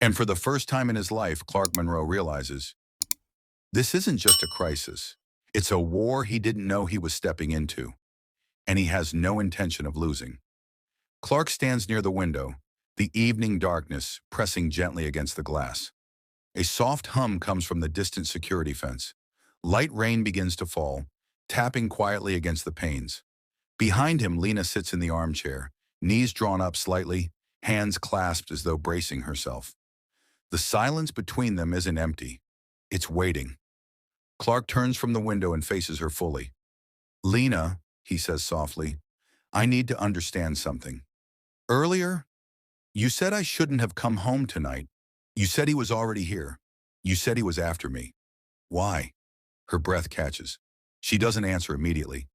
And for the first time in his life, Clark Monroe realizes this isn't just a crisis. It's a war he didn't know he was stepping into, and he has no intention of losing. Clark stands near the window, the evening darkness pressing gently against the glass. A soft hum comes from the distant security fence. Light rain begins to fall, tapping quietly against the panes. Behind him, Lena sits in the armchair, knees drawn up slightly, hands clasped as though bracing herself. The silence between them isn't empty. It's waiting. Clark turns from the window and faces her fully. "Lena," he says softly, "I need to understand something. Earlier, you said I shouldn't have come home tonight. You said he was already here. You said he was after me. Why?" Her breath catches. She doesn't answer immediately.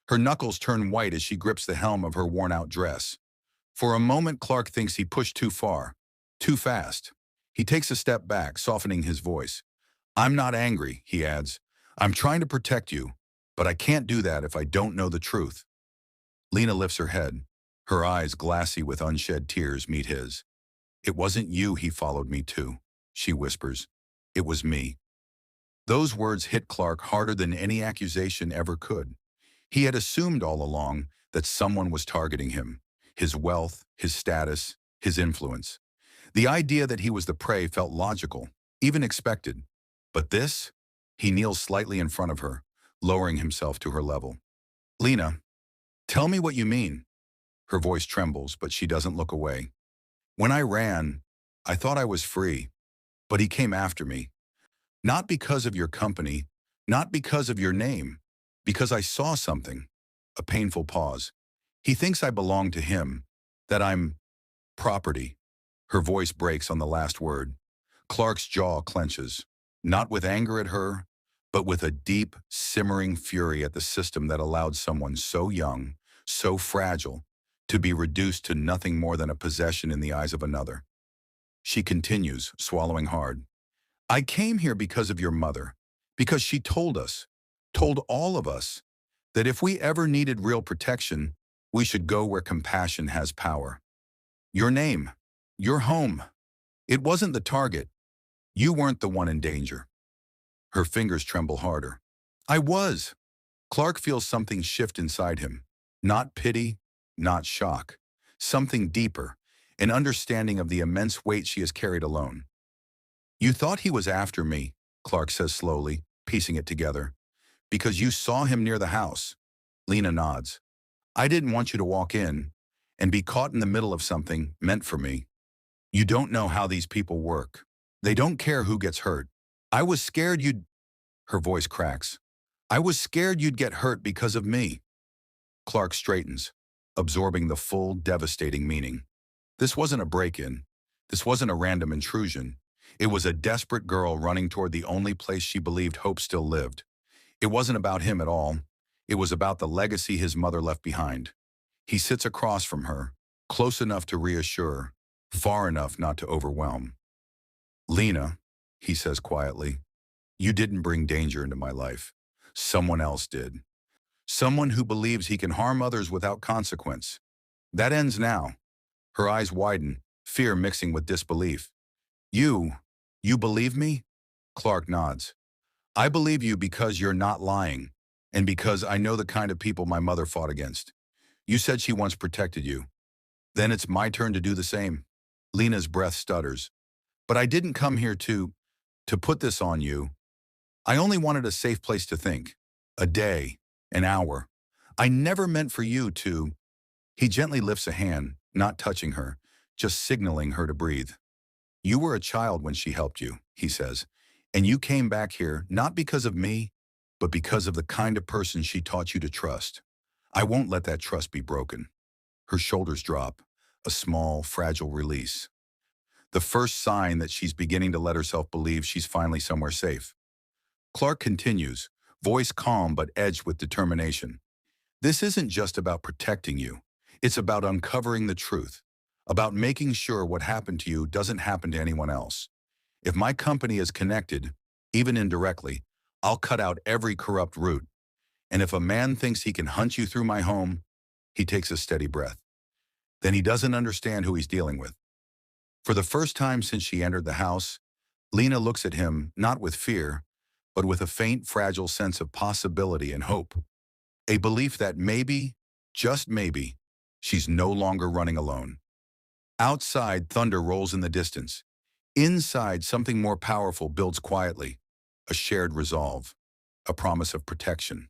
Her knuckles turn white as she grips the hem of her worn-out dress. For a moment, Clark thinks he pushed too far, too fast. He takes a step back, softening his voice. "I'm not angry," he adds. "I'm trying to protect you, but I can't do that if I don't know the truth." Lena lifts her head. Her eyes, glassy with unshed tears, meet his. "It wasn't you he followed me to," she whispers. "It was me." Those words hit Clark harder than any accusation ever could. He had assumed all along that someone was targeting him, his wealth, his status, his influence. The idea that he was the prey felt logical, even expected. But this? He kneels slightly in front of her, lowering himself to her level. "Lena, tell me what you mean." Her voice trembles, but she doesn't look away. "When I ran, I thought I was free, but he came after me. Not because of your company, not because of your name, because I saw something." A painful pause. "He thinks I belong to him, that I'm property." Her voice breaks on the last word. Clark's jaw clenches, not with anger at her, but with a deep, simmering fury at the system that allowed someone so young, so fragile, to be reduced to nothing more than a possession in the eyes of another. She continues, swallowing hard. "I came here because of your mother, because she told us, told all of us, that if we ever needed real protection, we should go where compassion has power. Your name, your home, it wasn't the target. You weren't the one in danger." Her fingers tremble harder. "I was." Clark feels something shift inside him. Not pity, not shock. Something deeper, an understanding of the immense weight she has carried alone. "You thought he was after me," Clark says slowly, piecing it together, "because you saw him near the house." Lena nods. "I didn't want you to walk in and be caught in the middle of something meant for me. You don't know how these people work. They don't care who gets hurt. I was scared you'd—" Her voice cracks. "I was scared you'd get hurt because of me." Clark straightens, absorbing the full, devastating meaning. This wasn't a break-in. This wasn't a random intrusion. It was a desperate girl running toward the only place she believed hope still lived. It wasn't about him at all. It was about the legacy his mother left behind. He sits across from her, close enough to reassure, far enough not to overwhelm. "Lena," he says quietly, "you didn't bring danger into my life. Someone else did. Someone who believes he can harm others without consequence. That ends now." Her eyes widen, fear mixing with disbelief. You believe me?" Clark nods. "I believe you because you're not lying, and because I know the kind of people my mother fought against. You said she once protected you. Then it's my turn to do the same." Lena's breath stutters. "But I didn't come here to put this on you. I only wanted a safe place to think. A day, an hour. I never meant for you to—" He gently lifts a hand, not touching her, just signaling her to breathe. "You were a child when she helped you," he says, "and you came back here not because of me, but because of the kind of person she taught you to trust. I won't let that trust be broken." Her shoulders drop, a small, fragile release. The first sign that she's beginning to let herself believe she's finally somewhere safe. Clark continues, voice calm but edged with determination. "This isn't just about protecting you. It's about uncovering the truth, about making sure what happened to you doesn't happen to anyone else. If my company is connected, even indirectly, I'll cut out every corrupt root. And if a man thinks he can hunt you through my home," he takes a steady breath, "then he doesn't understand who he's dealing with." For the first time since she entered the house, Lena looks at him not with fear, but with a faint, fragile sense of possibility and hope. A belief that maybe, just maybe, she's no longer running alone. Outside, thunder rolls in the distance. Inside, something more powerful builds quietly. A shared resolve. A promise of protection.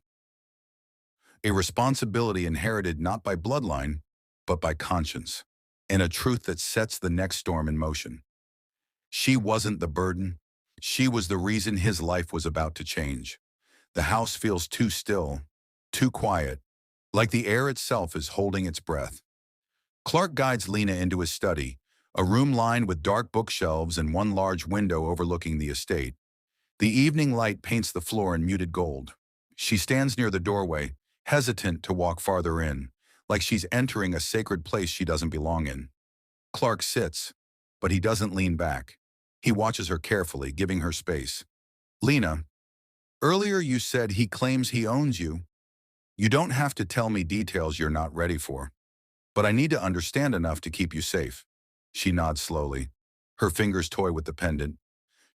A responsibility inherited not by bloodline, but by conscience. And a truth that sets the next storm in motion. She wasn't the burden. She was the reason his life was about to change. The house feels too still, too quiet, like the air itself is holding its breath. Clark guides Lena into his study, a room lined with dark bookshelves and one large window overlooking the estate. The evening light paints the floor in muted gold. She stands near the doorway, hesitant to walk farther in, like she's entering a sacred place she doesn't belong in. Clark sits, but he doesn't lean back. He watches her carefully, giving her space. Lena, earlier you said he claims he owns you. You don't have to tell me details you're not ready for. But I need to understand enough to keep you safe. She nods slowly. Her fingers toy with the pendant,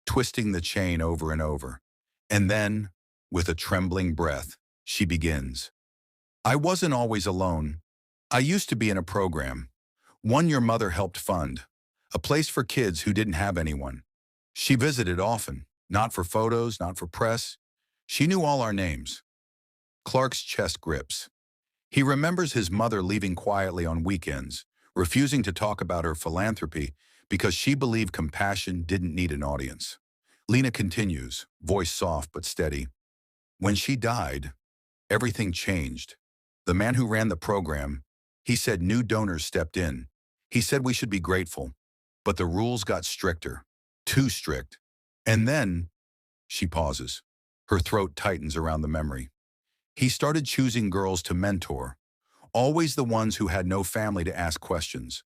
twisting the chain over and over. And then, with a trembling breath, she begins. I wasn't always alone. I used to be in a program. One your mother helped fund. A place for kids who didn't have anyone. She visited often, not for photos, not for press. She knew all our names. Clark's chest grips. He remembers his mother leaving quietly on weekends, refusing to talk about her philanthropy because she believed compassion didn't need an audience. Lena continues, voice soft but steady. When she died, everything changed. The man who ran the program, he said new donors stepped in. He said we should be grateful. But the rules got stricter, too strict. And then, she pauses. Her throat tightens around the memory. He started choosing girls to mentor. Always the ones who had no family to ask questions.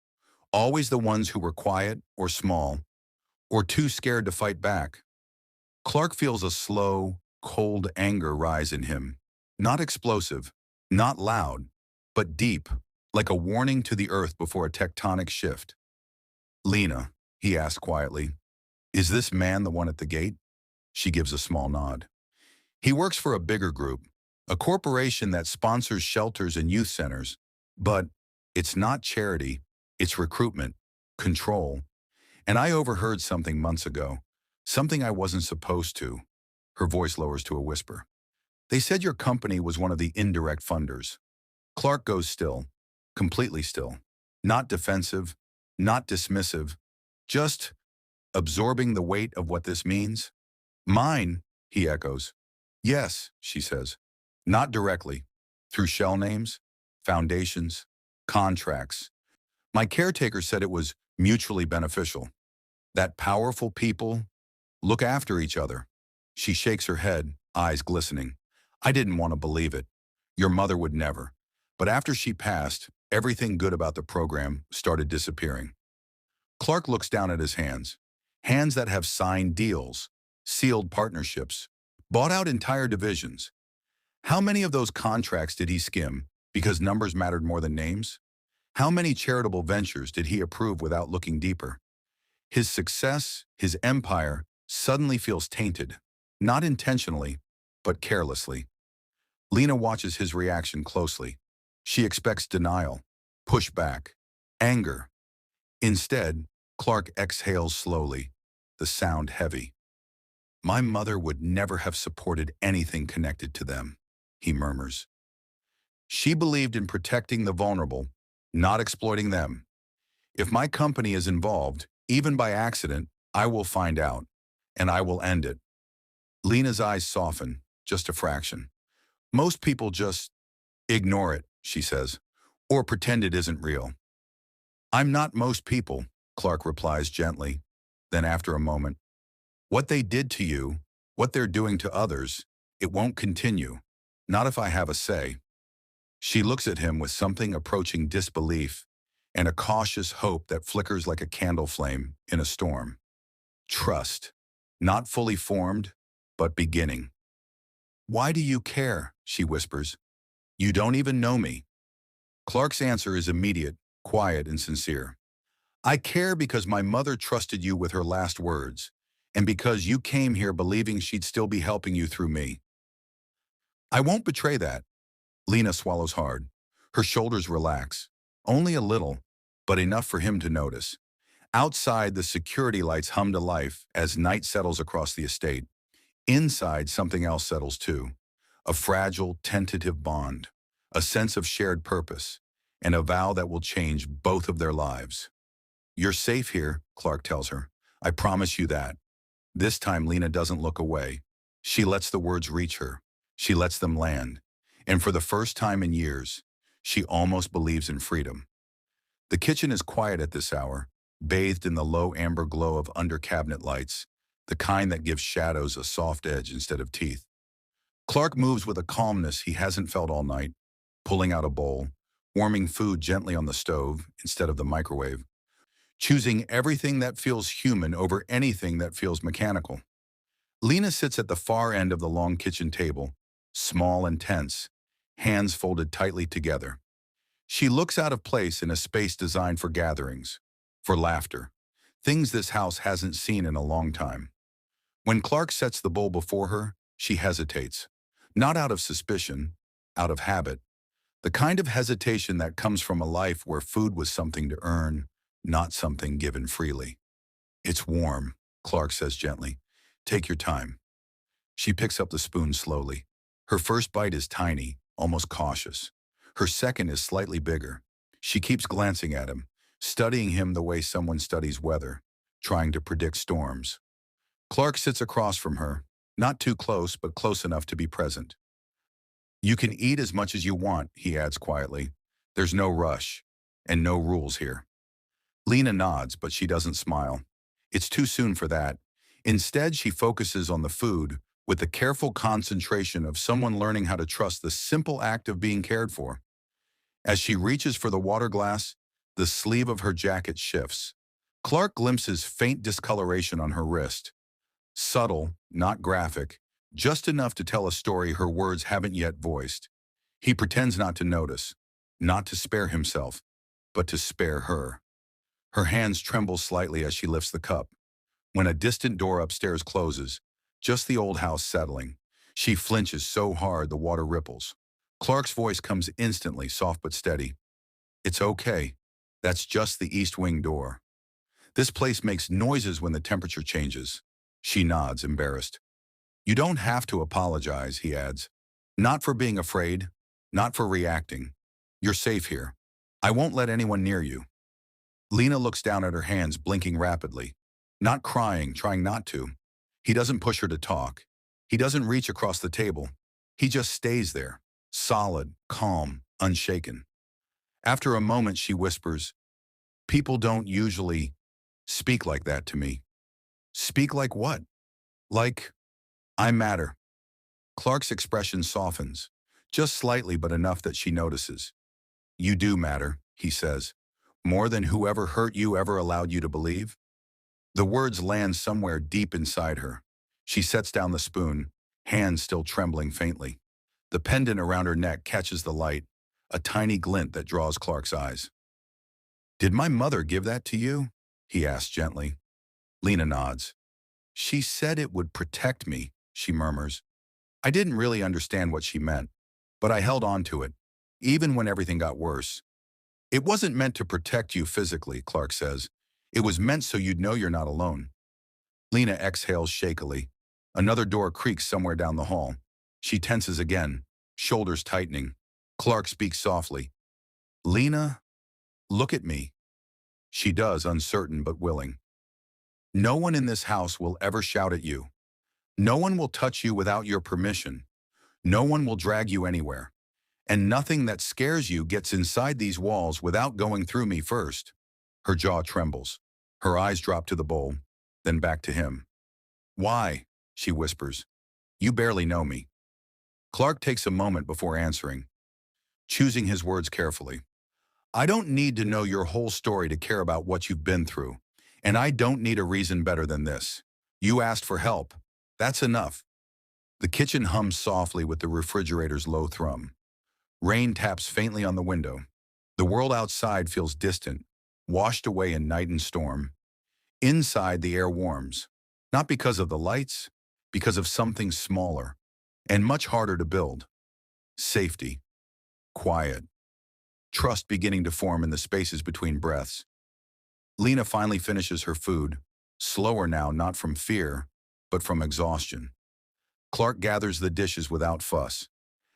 Always the ones who were quiet or small, or too scared to fight back. Clark feels a slow, cold anger rise in him. Not explosive, not loud, but deep, like a warning to the earth before a tectonic shift. Lena, he asks quietly, is this man the one at the gate? She gives a small nod. He works for a bigger group, a corporation that sponsors shelters and youth centers. But it's not charity, it's recruitment, control. And I overheard something months ago, something I wasn't supposed to. Her voice lowers to a whisper. They said your company was one of the indirect funders. Clark goes still, completely still. Not defensive, not dismissive, just absorbing the weight of what this means. Mine, he echoes. Yes, she says. Not directly. Through shell names, foundations, contracts. My caretaker said it was mutually beneficial. That powerful people look after each other. She shakes her head, eyes glistening. I didn't want to believe it. Your mother would never. But after she passed, everything good about the program started disappearing. Clark looks down at his hands. Hands that have signed deals, sealed partnerships, bought out entire divisions. How many of those contracts did he skim because numbers mattered more than names? How many charitable ventures did he approve without looking deeper? His success, his empire, suddenly feels tainted, not intentionally, but carelessly. Lena watches his reaction closely. She expects denial, pushback, anger. Instead, Clark exhales slowly, the sound heavy. My mother would never have supported anything connected to them, he murmurs. She believed in protecting the vulnerable, not exploiting them. If my company is involved, even by accident, I will find out, and I will end it. Lena's eyes soften, just a fraction. Most people just ignore it, she says, or pretend it isn't real. I'm not most people, Clark replies gently. Then after a moment, what they did to you, what they're doing to others, it won't continue. Not if I have a say. She looks at him with something approaching disbelief and a cautious hope that flickers like a candle flame in a storm. Trust, not fully formed, but beginning. Why do you care? She whispers. You don't even know me. Clark's answer is immediate, quiet, and sincere. I care because my mother trusted you with her last words, and because you came here believing she'd still be helping you through me. I won't betray that. Lena swallows hard. Her shoulders relax. Only a little, but enough for him to notice. Outside, the security lights hum to life as night settles across the estate. Inside, something else settles too. A fragile, tentative bond. A sense of shared purpose. And a vow that will change both of their lives. You're safe here, Clark tells her. I promise you that. This time, Lena doesn't look away. She lets the words reach her. She lets them land. And for the first time in years, she almost believes in freedom. The kitchen is quiet at this hour, bathed in the low amber glow of under-cabinet lights, the kind that gives shadows a soft edge instead of teeth. Clark moves with a calmness he hasn't felt all night, pulling out a bowl, warming food gently on the stove instead of the microwave, choosing everything that feels human over anything that feels mechanical. Lena sits at the far end of the long kitchen table, small and tense, hands folded tightly together. She looks out of place in a space designed for gatherings, for laughter, things this house hasn't seen in a long time. When Clark sets the bowl before her, she hesitates, not out of suspicion, out of habit, the kind of hesitation that comes from a life where food was something to earn, not something given freely. It's warm, Clark says gently. Take your time. She picks up the spoon slowly. Her first bite is tiny, almost cautious. Her second is slightly bigger. She keeps glancing at him, studying him the way someone studies weather, trying to predict storms. Clark sits across from her, not too close, but close enough to be present. You can eat as much as you want, he adds quietly. There's no rush, and no rules here. Lena nods, but she doesn't smile. It's too soon for that. Instead, she focuses on the food with the careful concentration of someone learning how to trust the simple act of being cared for. As she reaches for the water glass, the sleeve of her jacket shifts. Clark glimpses faint discoloration on her wrist. Subtle, not graphic, just enough to tell a story her words haven't yet voiced. He pretends not to notice, not to spare himself, but to spare her. Her hands tremble slightly as she lifts the cup. When a distant door upstairs closes, just the old house settling, she flinches so hard the water ripples. Clark's voice comes instantly, soft but steady. It's okay. That's just the east wing door. This place makes noises when the temperature changes. She nods, embarrassed. You don't have to apologize, he adds. Not for being afraid, not for reacting. You're safe here. I won't let anyone near you. Lena looks down at her hands, blinking rapidly. Not crying, trying not to. He doesn't push her to talk. He doesn't reach across the table. He just stays there, solid, calm, unshaken. After a moment, she whispers, people don't usually speak like that to me. Speak like what? Like, I matter. Clark's expression softens, just slightly but enough that she notices. You do matter, he says. More than whoever hurt you ever allowed you to believe? The words land somewhere deep inside her. She sets down the spoon, hands still trembling faintly. The pendant around her neck catches the light, a tiny glint that draws Clark's eyes. Did my mother give that to you? He asks gently. Lena nods. She said it would protect me, she murmurs. I didn't really understand what she meant, but I held on to it, even when everything got worse. It wasn't meant to protect you physically, Clark says. It was meant so you'd know you're not alone. Lena exhales shakily. Another door creaks somewhere down the hall. She tenses again, shoulders tightening. Clark speaks softly. Lena, look at me. She does, uncertain but willing. No one in this house will ever shout at you. No one will touch you without your permission. No one will drag you anywhere. And nothing that scares you gets inside these walls without going through me first. Her jaw trembles. Her eyes drop to the bowl, then back to him. Why? She whispers. You barely know me. Clark takes a moment before answering, choosing his words carefully. I don't need to know your whole story to care about what you've been through, and I don't need a reason better than this. You asked for help. That's enough. The kitchen hums softly with the refrigerator's low thrum. Rain taps faintly on the window. The world outside feels distant, washed away in night and storm. Inside, the air warms, not because of the lights, because of something smaller and much harder to build. Safety, quiet, trust beginning to form in the spaces between breaths. Lena finally finishes her food, slower now not from fear, but from exhaustion. Clark gathers the dishes without fuss.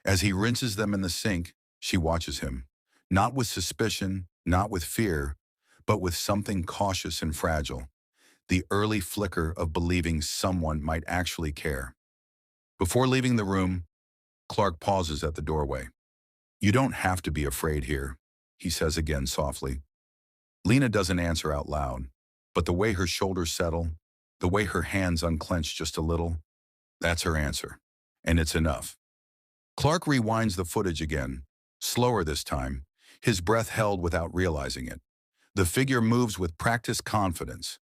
As he rinses them in the sink, she watches him, not with suspicion, not with fear, but with something cautious and fragile, the early flicker of believing someone might actually care. Before leaving the room, Clark pauses at the doorway. "You don't have to be afraid here," he says again softly. Lena doesn't answer out loud, but the way her shoulders settle, the way her hands unclench just a little, that's her answer. And it's enough. Clark rewinds the footage again, slower this time, his breath held without realizing it. The figure moves with practiced confidence,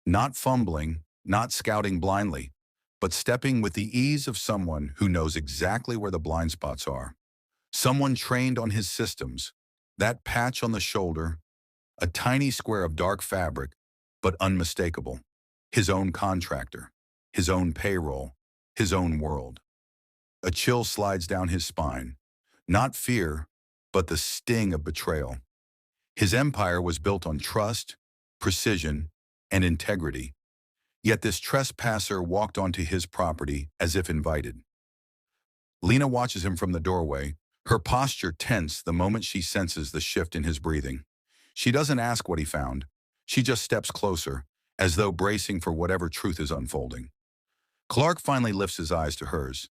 not fumbling, not scouting blindly, but stepping with the ease of someone who knows exactly where the blind spots are. Someone trained on his systems, that patch on the shoulder, a tiny square of dark fabric, but unmistakable. His own contractor, his own payroll, his own world. A chill slides down his spine. Not fear, but the sting of betrayal. His empire was built on trust, precision, and integrity. Yet this trespasser walked onto his property as if invited. Lena watches him from the doorway, her posture tense the moment she senses the shift in his breathing. She doesn't ask what he found. She just steps closer, as though bracing for whatever truth is unfolding. Clark finally lifts his eyes to hers.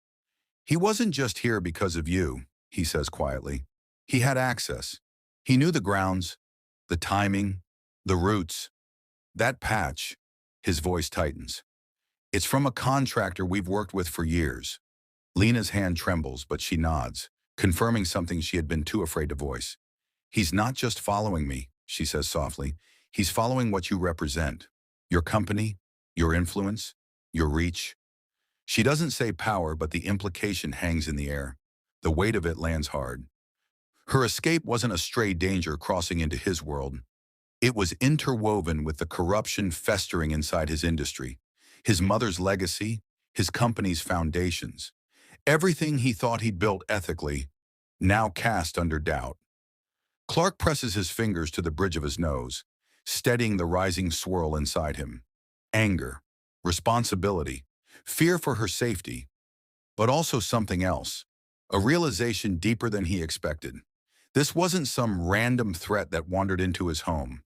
"He wasn't just here because of you," he says quietly. "He had access. He knew the grounds, the timing, the routes. That patch," his voice tightens. "It's from a contractor we've worked with for years." Lena's hand trembles, but she nods, confirming something she had been too afraid to voice. "He's not just following me," she says softly. "He's following what you represent. Your company, your influence, your reach." She doesn't say power, but the implication hangs in the air. The weight of it lands hard. Her escape wasn't a stray danger crossing into his world. It was interwoven with the corruption festering inside his industry, his mother's legacy, his company's foundations. Everything he thought he'd built ethically, now cast under doubt. Clark presses his fingers to the bridge of his nose, steadying the rising swirl inside him. Anger, responsibility, fear for her safety, but also something else, a realization deeper than he expected. This wasn't some random threat that wandered into his home.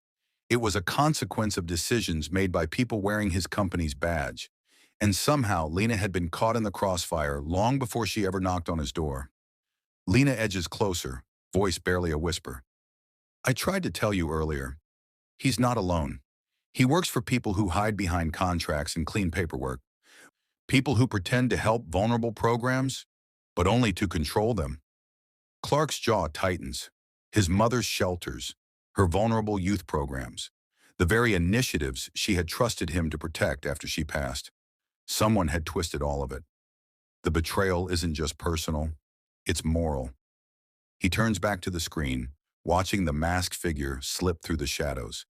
It was a consequence of decisions made by people wearing his company's badge. And somehow, Lena had been caught in the crossfire long before she ever knocked on his door. Lena edges closer, voice barely a whisper. "I tried to tell you earlier. He's not alone. He works for people who hide behind contracts and clean paperwork. People who pretend to help vulnerable programs, but only to control them." Clark's jaw tightens. His mother's shelters, her vulnerable youth programs, the very initiatives she had trusted him to protect after she passed. Someone had twisted all of it. The betrayal isn't just personal, it's moral. He turns back to the screen, watching the masked figure slip through the shadows.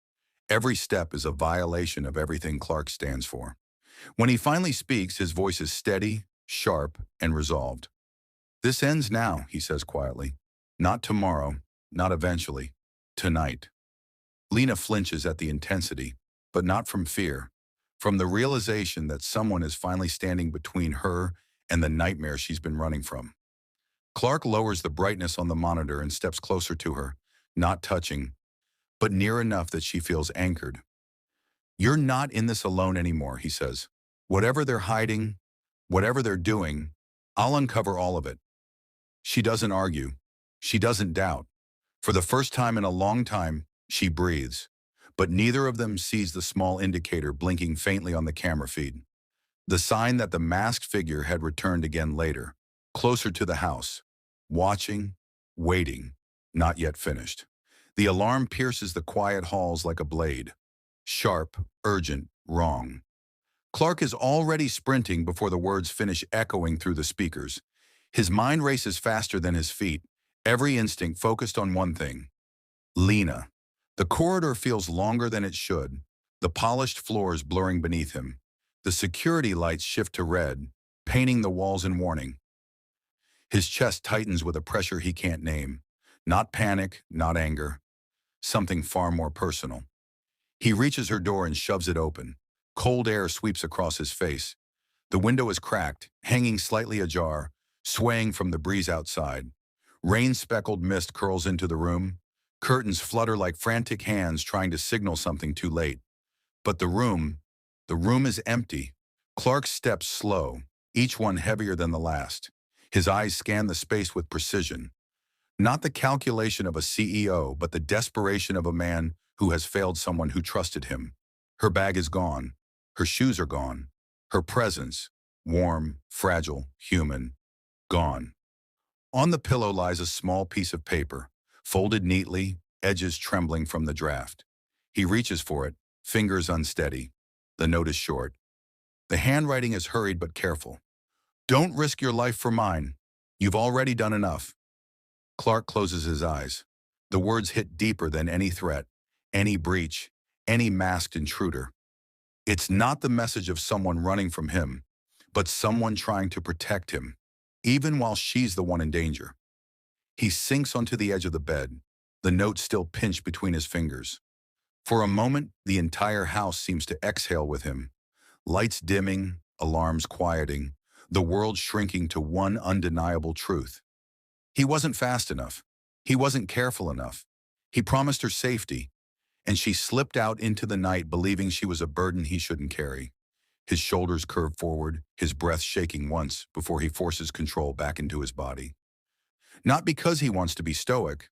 Every step is a violation of everything Clark stands for. When he finally speaks, his voice is steady, sharp, and resolved. "This ends now," he says quietly. "Not tomorrow, not eventually. Tonight." Lena flinches at the intensity, but not from fear, from the realization that someone is finally standing between her and the nightmare she's been running from. Clark lowers the brightness on the monitor and steps closer to her, not touching, but near enough that she feels anchored. "You're not in this alone anymore," he says. "Whatever they're hiding, whatever they're doing, I'll uncover all of it." She doesn't argue. She doesn't doubt. For the first time in a long time, she breathes. But neither of them sees the small indicator blinking faintly on the camera feed. The sign that the masked figure had returned again later, closer to the house, watching, waiting, not yet finished. The alarm pierces the quiet halls like a blade. Sharp, urgent, wrong. Clark is already sprinting before the words finish echoing through the speakers. His mind races faster than his feet, every instinct focused on one thing. Lena. The corridor feels longer than it should, the polished floors blurring beneath him. The security lights shift to red, painting the walls in warning. His chest tightens with a pressure he can't name. Not panic, not anger, something far more personal. He reaches her door and shoves it open. Cold air sweeps across his face. The window is cracked, hanging slightly ajar, swaying from the breeze outside. Rain-speckled mist curls into the room. Curtains flutter like frantic hands trying to signal something too late. But the room is empty. Clark's steps slow, each one heavier than the last. His eyes scan the space with precision. Not the calculation of a CEO, but the desperation of a man who has failed someone who trusted him. Her bag is gone. Her shoes are gone. Her presence, warm, fragile, human, gone. On the pillow lies a small piece of paper, folded neatly, edges trembling from the draft. He reaches for it, fingers unsteady. The note is short. The handwriting is hurried but careful. Don't risk your life for mine. You've already done enough. Clark closes his eyes. The words hit deeper than any threat, any breach, any masked intruder. It's not the message of someone running from him, but someone trying to protect him, even while she's the one in danger. He sinks onto the edge of the bed, the note still pinched between his fingers. For a moment, the entire house seems to exhale with him. Lights dimming, alarms quieting, the world shrinking to one undeniable truth. He wasn't fast enough. He wasn't careful enough. He promised her safety, and she slipped out into the night believing she was a burden he shouldn't carry. His shoulders curve forward, his breath shaking once before he forces control back into his body. Not because he wants to be stoic,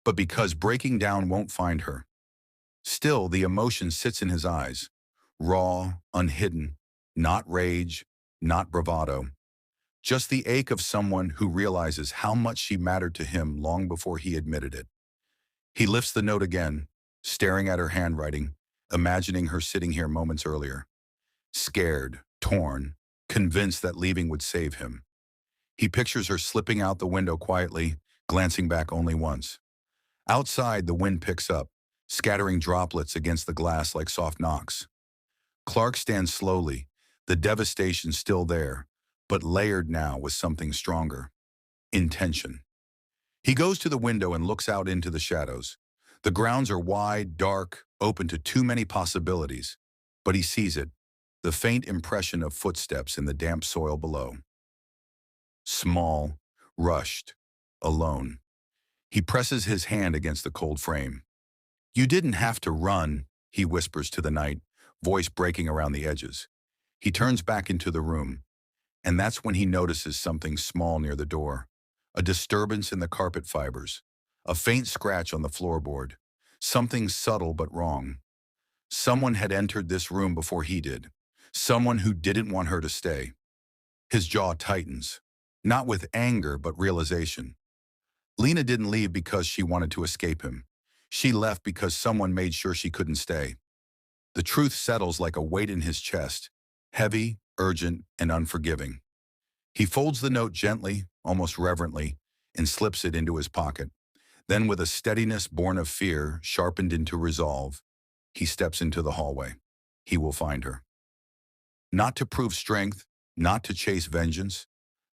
but because breaking down won't find her. Still, the emotion sits in his eyes, raw, unhidden, not rage, not bravado. Just the ache of someone who realizes how much she mattered to him long before he admitted it. He lifts the note again, staring at her handwriting, imagining her sitting here moments earlier. Scared, torn, convinced that leaving would save him. He pictures her slipping out the window quietly, glancing back only once. Outside, the wind picks up, scattering droplets against the glass like soft knocks. Clark stands slowly, the devastation still there, but layered now with something stronger. Intention. He goes to the window and looks out into the shadows. The grounds are wide, dark, open to too many possibilities. But he sees it, the faint impression of footsteps in the damp soil below. Small, rushed, alone. He presses his hand against the cold frame. You didn't have to run, he whispers to the night, voice breaking around the edges. He turns back into the room, and that's when he notices something small near the door. A disturbance in the carpet fibers, a faint scratch on the floorboard, something subtle but wrong. Someone had entered this room before he did, someone who didn't want her to stay. His jaw tightens, not with anger but realization. Lena didn't leave because she wanted to escape him. She left because someone made sure she couldn't stay. The truth settles like a weight in his chest, heavy, urgent, and unforgiving. He folds the note gently, almost reverently, and slips it into his pocket. Then, with a steadiness born of fear, sharpened into resolve, he steps into the hallway. He will find her. Not to prove strength, not to chase vengeance,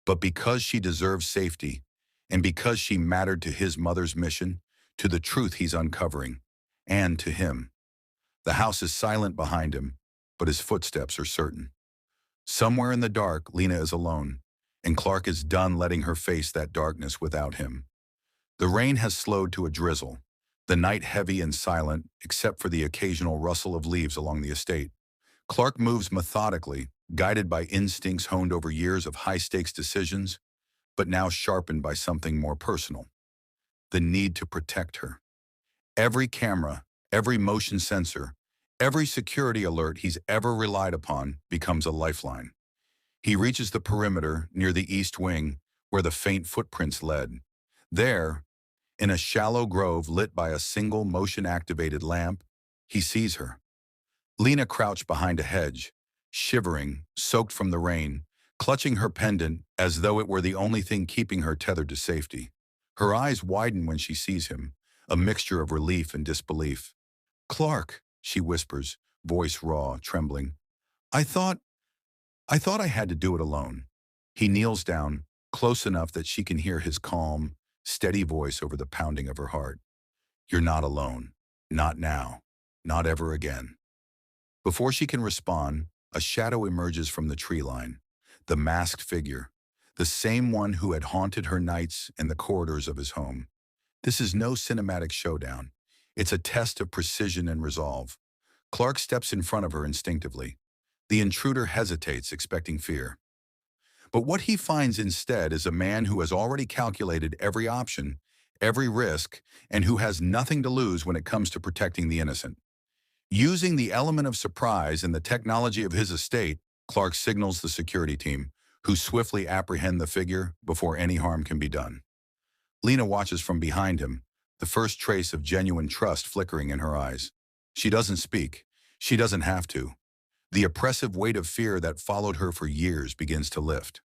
but because she deserves safety, and because she mattered to his mother's mission, to the truth he's uncovering, and to him. The house is silent behind him, but his footsteps are certain. Somewhere in the dark, Lena is alone, and Clark is done letting her face that darkness without him. The rain has slowed to a drizzle, the night heavy and silent, except for the occasional rustle of leaves along the estate. Clark moves methodically, guided by instincts honed over years of high-stakes decisions, but now sharpened by something more personal. The need to protect her. Every camera, every motion sensor, every security alert he's ever relied upon becomes a lifeline. He reaches the perimeter near the east wing, where the faint footprints led. There, in a shallow grove lit by a single motion-activated lamp, he sees her. Lena crouched behind a hedge, shivering, soaked from the rain, clutching her pendant as though it were the only thing keeping her tethered to safety. Her eyes widen when she sees him, a mixture of relief and disbelief. "Clark," she whispers, voice raw, trembling. I thought, I thought I had to do it alone." He kneels down, close enough that she can hear his calm, steady voice over the pounding of her heart. "You're not alone. Not now. Not ever again." Before she can respond, a shadow emerges from the tree line. The masked figure, the same one who had haunted her nights and the corridors of his home. This is no cinematic showdown. It's a test of precision and resolve. Clark steps in front of her instinctively. The intruder hesitates, expecting fear. But what he finds instead is a man who has already calculated every option, every risk, and who has nothing to lose when it comes to protecting the innocent. Using the element of surprise and the technology of his estate, Clark signals the security team, who swiftly apprehend the figure before any harm can be done. Lena watches from behind him, the first trace of genuine trust flickering in her eyes. She doesn't speak. She doesn't have to. The oppressive weight of fear that followed her for years begins to lift.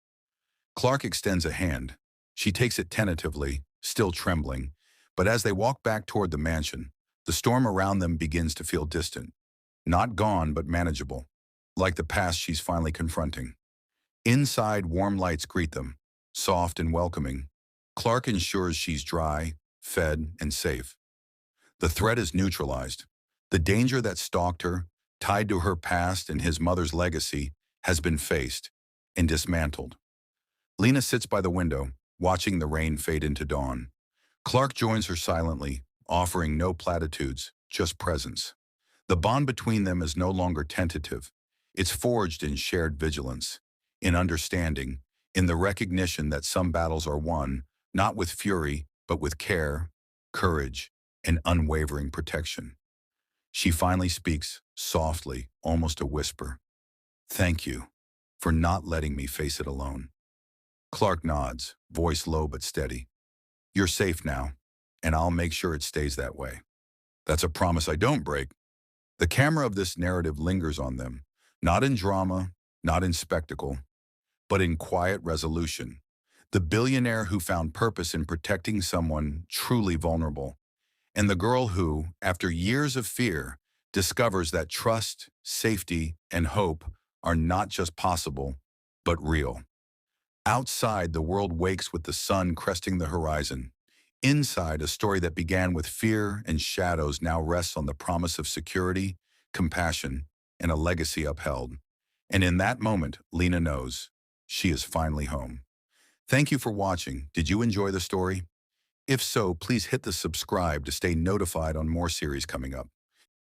Clark extends a hand. She takes it tentatively, still trembling, but as they walk back toward the mansion, the storm around them begins to feel distant. Not gone, but manageable, like the past she's finally confronting. Inside, warm lights greet them, soft and welcoming. Clark ensures she's dry, fed, and safe. The threat is neutralized. The danger that stalked her, tied to her past and his mother's legacy, has been faced and dismantled. Lena sits by the window, watching the rain fade into dawn. Clark joins her silently, offering no platitudes, just presence. The bond between them is no longer tentative. It's forged in shared vigilance, in understanding, in the recognition that some battles are won, not with fury, but with care, courage, and unwavering protection. She finally speaks, softly, almost a whisper. "Thank you for not letting me face it alone." Clark nods, voice low but steady. "You're safe now, and I'll make sure it stays that way." That's a promise I don't break. The camera of this narrative lingers on them, not in drama, not in spectacle, but in quiet resolution. The billionaire who found purpose in protecting someone truly vulnerable, and the girl who, after years of fear, discovers that trust, safety, and hope are not just possible, but real. Outside, the world wakes with the sun cresting the horizon. Inside, a story that began with fear and shadows now rests on the promise of security, compassion, and a legacy upheld. And in that moment, Lena knows she is finally home. Thank you for watching. Did you enjoy the story? If so, please hit the subscribe to stay notified on more series coming up.